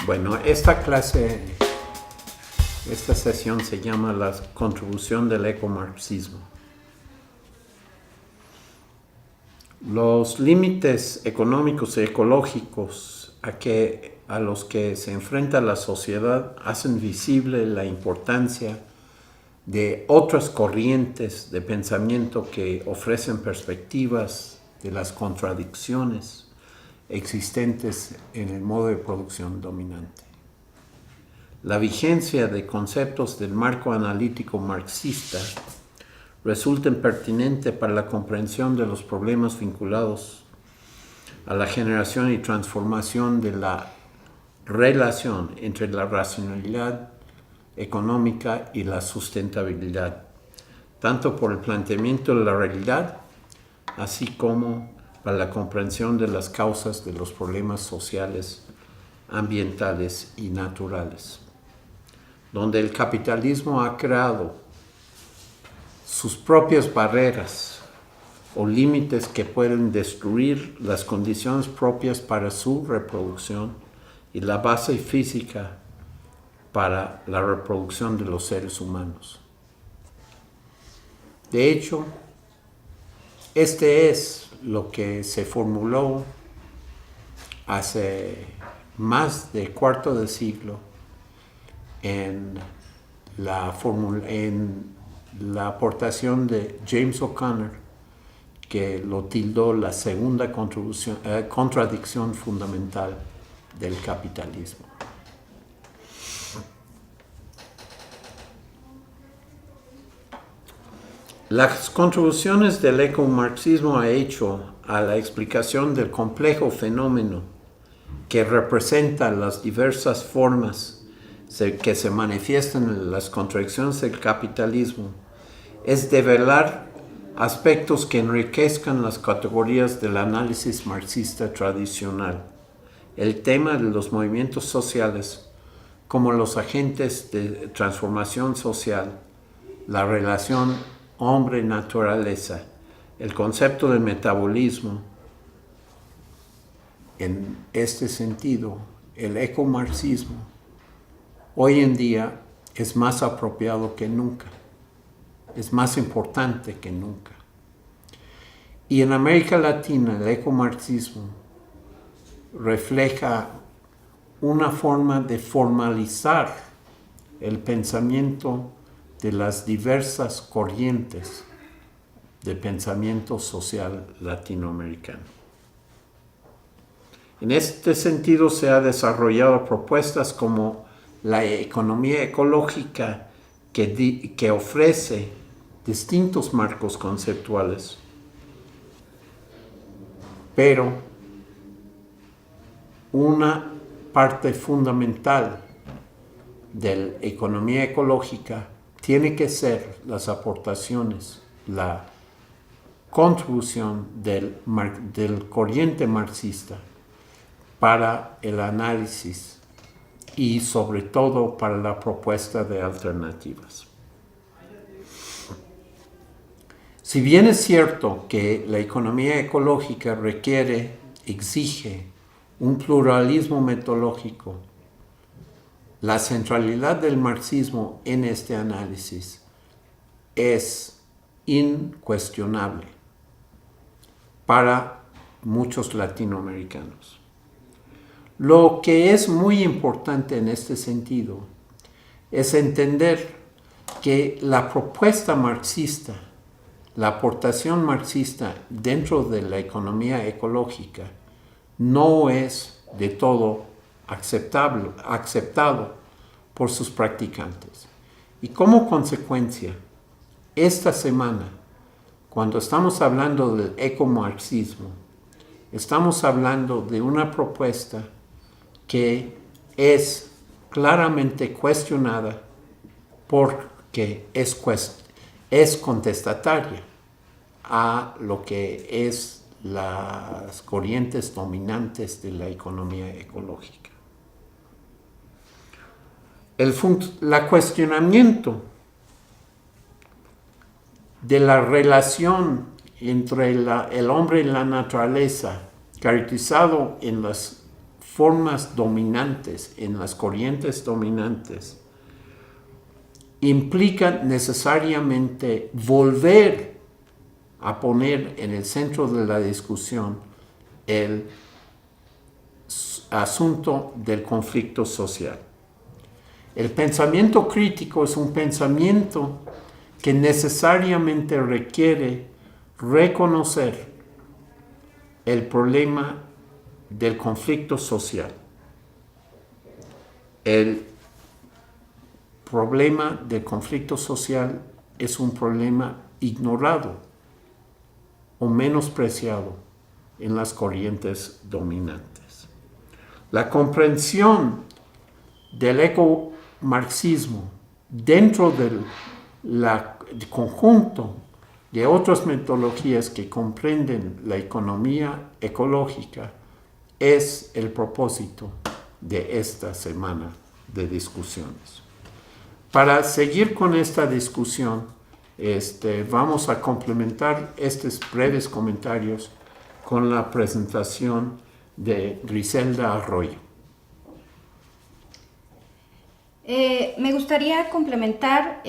Bueno, esta sesión se llama la contribución del ecomarxismo. Los límites económicos y ecológicos a los que se enfrenta la sociedad hacen visible la importancia de otras corrientes de pensamiento que ofrecen perspectivas de las contradicciones existentes en el modo de producción dominante. La vigencia de conceptos del marco analítico marxista resulta pertinente para la comprensión de los problemas vinculados a la generación y transformación de la relación entre la racionalidad económica y la sustentabilidad, tanto por el planteamiento de la realidad, así como para la comprensión de las causas de los problemas sociales, ambientales y naturales, donde el capitalismo ha creado sus propias barreras o límites que pueden destruir las condiciones propias para su reproducción y la base física para la reproducción de los seres humanos. De hecho, este es lo que se formuló hace más de cuarto de siglo en la aportación de James O'Connor, que lo tildó la segunda contradicción fundamental del capitalismo. Las contribuciones del ecomarxismo ha hecho a la explicación del complejo fenómeno que representa las diversas formas que se manifiestan en las contradicciones del capitalismo es develar aspectos que enriquezcan las categorías del análisis marxista tradicional, el tema de los movimientos sociales como los agentes de transformación social, la relación hombre-naturaleza, el concepto del metabolismo. En este sentido, el ecomarxismo hoy en día es más apropiado que nunca, es más importante que nunca. Y en América Latina, el ecomarxismo refleja una forma de formalizar el pensamiento de las diversas corrientes de pensamiento social latinoamericano. En este sentido se han desarrollado propuestas como la economía ecológica que ofrece distintos marcos conceptuales, pero una parte fundamental de la economía ecológica tiene que ser las aportaciones, la contribución del corriente marxista para el análisis y sobre todo para la propuesta de alternativas. Si bien es cierto que la economía ecológica exige un pluralismo metodológico, la centralidad del marxismo en este análisis es incuestionable para muchos latinoamericanos. Lo que es muy importante en este sentido es entender que la propuesta marxista, la aportación marxista dentro de la economía ecológica no es de todo aceptado por sus practicantes. Y como consecuencia, esta semana, cuando estamos hablando del ecomarxismo, estamos hablando de una propuesta que es claramente cuestionada porque es contestataria a lo que es las corrientes dominantes de la economía ecológica. El cuestionamiento de la relación entre el hombre y la naturaleza, caracterizado en las formas dominantes, en las corrientes dominantes, implica necesariamente volver a poner en el centro de la discusión el asunto del conflicto social. El pensamiento crítico es un pensamiento que necesariamente requiere reconocer el problema del conflicto social. El problema del conflicto social es un problema ignorado o menospreciado en las corrientes dominantes. La comprensión del ecomarxismo dentro del conjunto de otras metodologías que comprenden la economía ecológica es el propósito de esta semana de discusiones. Para seguir con esta discusión, vamos a complementar estos breves comentarios con la presentación de Griselda Arroyo. Me gustaría complementar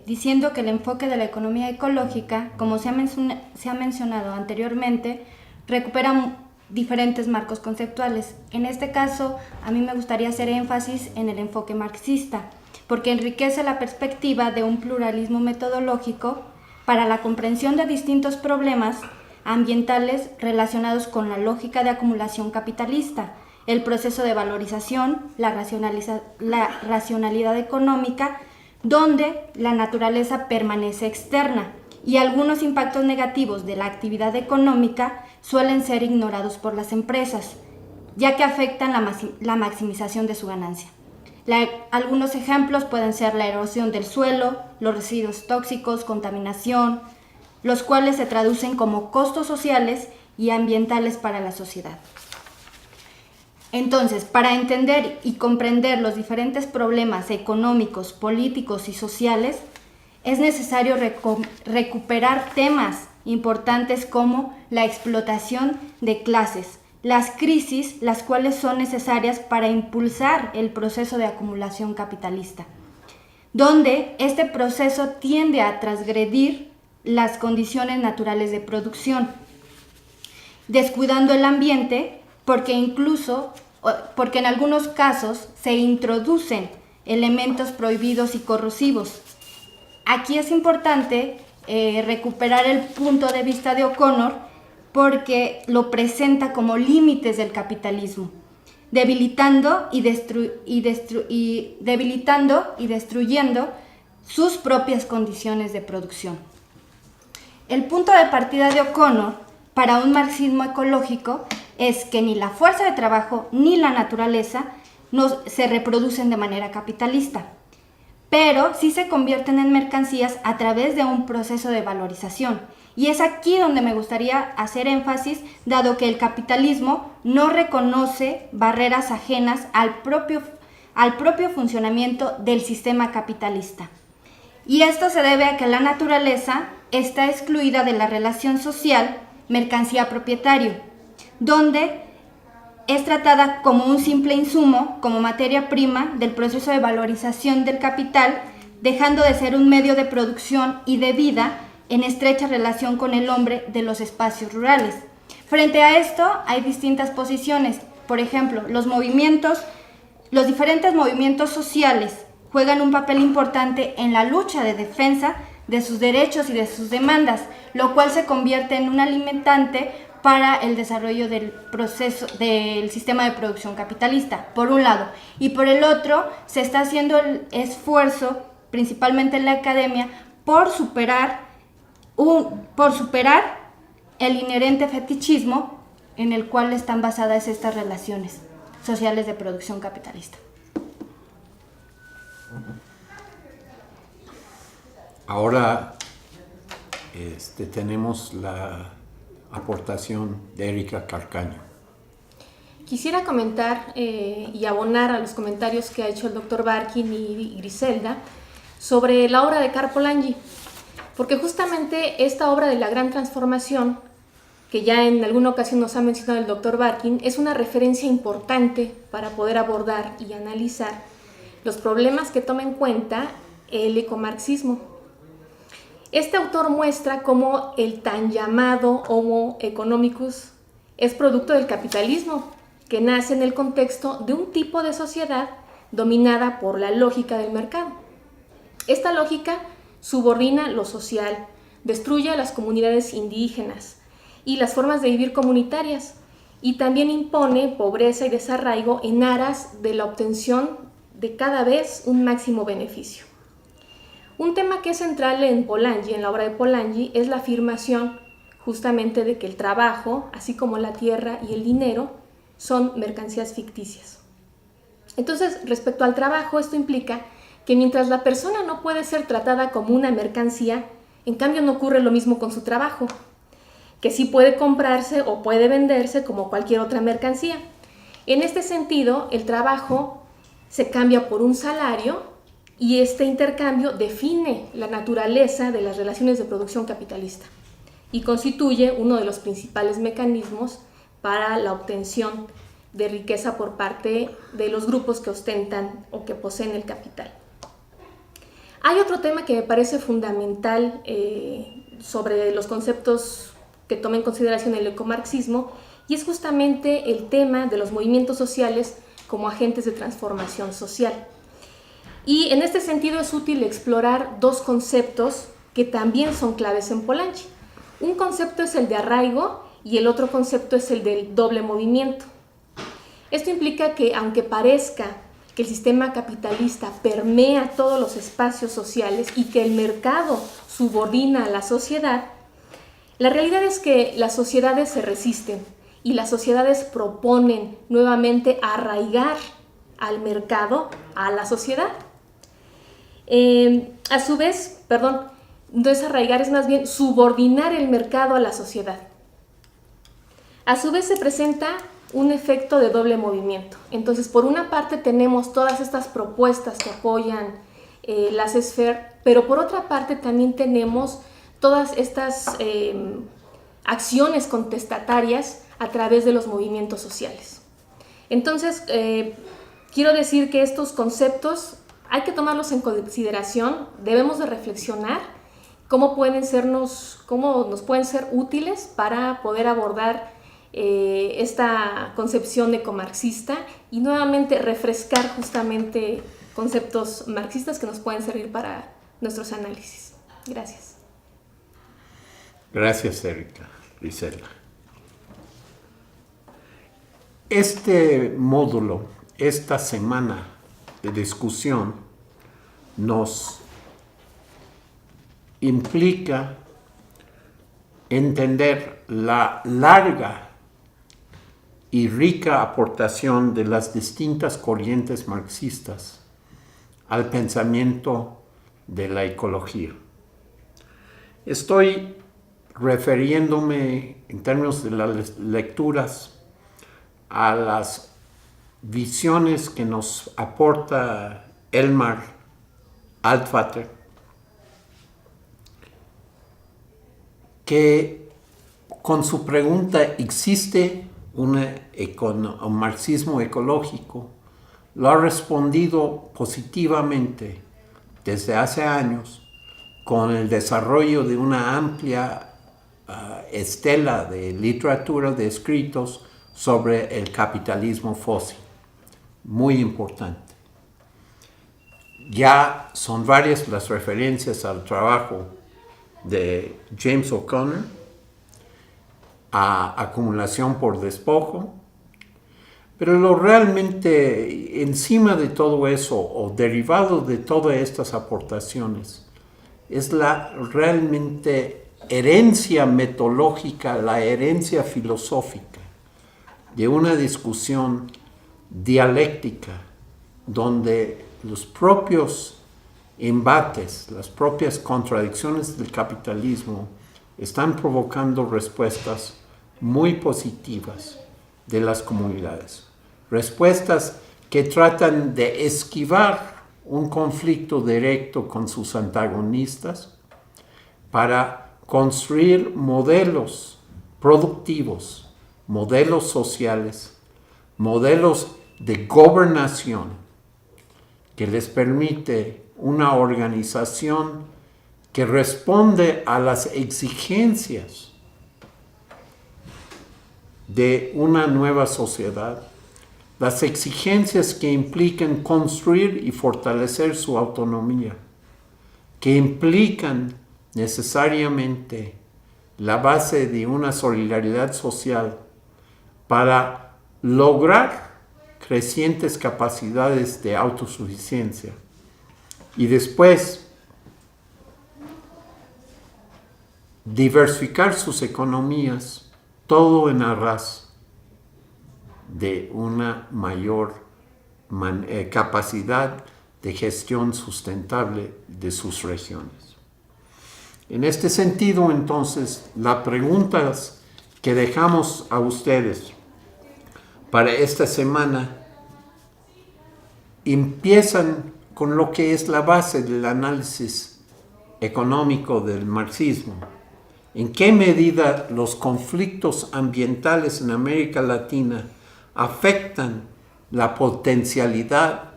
diciendo que el enfoque de la economía ecológica, como se ha mencionado anteriormente, recupera diferentes marcos conceptuales. En este caso, a mí me gustaría hacer énfasis en el enfoque marxista, porque enriquece la perspectiva de un pluralismo metodológico para la comprensión de distintos problemas ambientales relacionados con la lógica de acumulación capitalista, el proceso de valorización, la racionalidad económica, donde la naturaleza permanece externa y algunos impactos negativos de la actividad económica suelen ser ignorados por las empresas, ya que afectan la maximización de su ganancia. Algunos ejemplos pueden ser la erosión del suelo, los residuos tóxicos, contaminación, los cuales se traducen como costos sociales y ambientales para la sociedad. Entonces, para entender y comprender los diferentes problemas económicos, políticos y sociales, es necesario recuperar temas importantes como la explotación de clases, las crisis, las cuales son necesarias para impulsar el proceso de acumulación capitalista, donde este proceso tiende a transgredir las condiciones naturales de producción, descuidando el ambiente, porque en algunos casos se introducen elementos prohibidos y corrosivos. Aquí es importante recuperar el punto de vista de O'Connor, porque lo presenta como límites del capitalismo, debilitando y destruyendo sus propias condiciones de producción. El punto de partida de O'Connor para un marxismo ecológico es que ni la fuerza de trabajo ni la naturaleza se reproducen de manera capitalista, pero sí se convierten en mercancías a través de un proceso de valorización. Y es aquí donde me gustaría hacer énfasis, dado que el capitalismo no reconoce barreras ajenas al propio funcionamiento del sistema capitalista. Y esto se debe a que la naturaleza está excluida de la relación social mercancía-propietario, donde es tratada como un simple insumo, como materia prima del proceso de valorización del capital, dejando de ser un medio de producción y de vida en estrecha relación con el hombre de los espacios rurales. Frente a esto hay distintas posiciones. Por ejemplo, los diferentes movimientos sociales juegan un papel importante en la lucha de defensa de sus derechos y de sus demandas, lo cual se convierte en un alimentante para el desarrollo del proceso del sistema de producción capitalista, por un lado, y por el otro se está haciendo el esfuerzo, principalmente en la academia, por superar el inherente fetichismo en el cual están basadas estas relaciones sociales de producción capitalista. Ahora tenemos la aportación de Erika Calcaño. Quisiera comentar y abonar a los comentarios que ha hecho el doctor Barkin y Griselda sobre la obra de Karl Polanyi, porque justamente esta obra de la gran transformación, que ya en alguna ocasión nos ha mencionado el doctor Barkin, es una referencia importante para poder abordar y analizar los problemas que toma en cuenta el ecomarxismo. Este autor muestra cómo el tan llamado Homo economicus es producto del capitalismo, que nace en el contexto de un tipo de sociedad dominada por la lógica del mercado. Esta lógica subordina lo social, destruye a las comunidades indígenas y las formas de vivir comunitarias, y también impone pobreza y desarraigo en aras de la obtención de cada vez un máximo beneficio. Un tema que es central en Polanyi, en la obra de Polanyi, es la afirmación justamente de que el trabajo, así como la tierra y el dinero, son mercancías ficticias. Entonces, respecto al trabajo, esto implica que mientras la persona no puede ser tratada como una mercancía, en cambio no ocurre lo mismo con su trabajo, que sí puede comprarse o puede venderse como cualquier otra mercancía. En este sentido, el trabajo se cambia por un salario y este intercambio define la naturaleza de las relaciones de producción capitalista y constituye uno de los principales mecanismos para la obtención de riqueza por parte de los grupos que ostentan o que poseen el capital. Hay otro tema que me parece fundamental sobre los conceptos que toma en consideración el ecomarxismo, y es justamente el tema de los movimientos sociales como agentes de transformación social. Y en este sentido es útil explorar dos conceptos que también son claves en Polanyi. Un concepto es el de arraigo y el otro concepto es el del doble movimiento. Esto implica que, aunque parezca que el sistema capitalista permea todos los espacios sociales y que el mercado subordina a la sociedad, la realidad es que las sociedades se resisten y las sociedades proponen nuevamente arraigar al mercado a la sociedad. A su vez, no es arraigar, es más bien subordinar el mercado a la sociedad. A su vez se presenta un efecto de doble movimiento. Entonces, por una parte tenemos todas estas propuestas que apoyan laissez-faire, pero por otra parte también tenemos todas estas acciones contestatarias a través de los movimientos sociales. Entonces, quiero decir que estos conceptos hay que tomarlos en consideración, debemos de reflexionar cómo nos pueden ser útiles para poder abordar esta concepción ecomarxista y nuevamente refrescar justamente conceptos marxistas que nos pueden servir para nuestros análisis. Gracias. Gracias, Erika, Griselda. Este módulo, esta semana de discusión, nos implica entender la larga y rica aportación de las distintas corrientes marxistas al pensamiento de la ecología. Estoy refiriéndome en términos de las lecturas a las visiones que nos aporta Elmar Altvater, que con su pregunta ¿existe un marxismo ecológico? Lo ha respondido positivamente desde hace años con el desarrollo de una amplia estela de literatura, de escritos sobre el capitalismo fósil. Muy importante. Ya son varias las referencias al trabajo de James O'Connor, a acumulación por despojo, pero lo realmente encima de todo eso o derivado de todas estas aportaciones es la realmente herencia metodológica, la herencia filosófica de una discusión dialéctica donde los propios embates, las propias contradicciones del capitalismo están provocando respuestas muy positivas de las comunidades. Respuestas que tratan de esquivar un conflicto directo con sus antagonistas para construir modelos productivos, modelos sociales, modelos de gobernación que les permite una organización que responde a las exigencias de una nueva sociedad, las exigencias que implican construir y fortalecer su autonomía, que implican necesariamente la base de una solidaridad social para lograr crecientes capacidades de autosuficiencia y después diversificar sus economías, todo en aras de una mayor capacidad de gestión sustentable de sus regiones. En este sentido, entonces, las preguntas que dejamos a ustedes para esta semana empiezan con lo que es la base del análisis económico del marxismo. ¿En qué medida los conflictos ambientales en América Latina afectan la potencialidad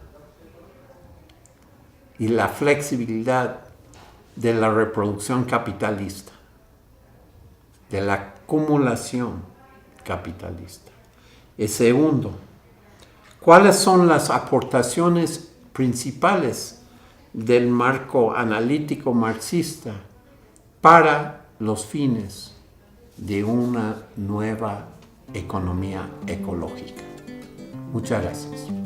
y la flexibilidad de la reproducción capitalista, de la acumulación capitalista? Y segundo, ¿cuáles son las aportaciones principales del marco analítico marxista para los fines de una nueva economía ecológica? Muchas gracias.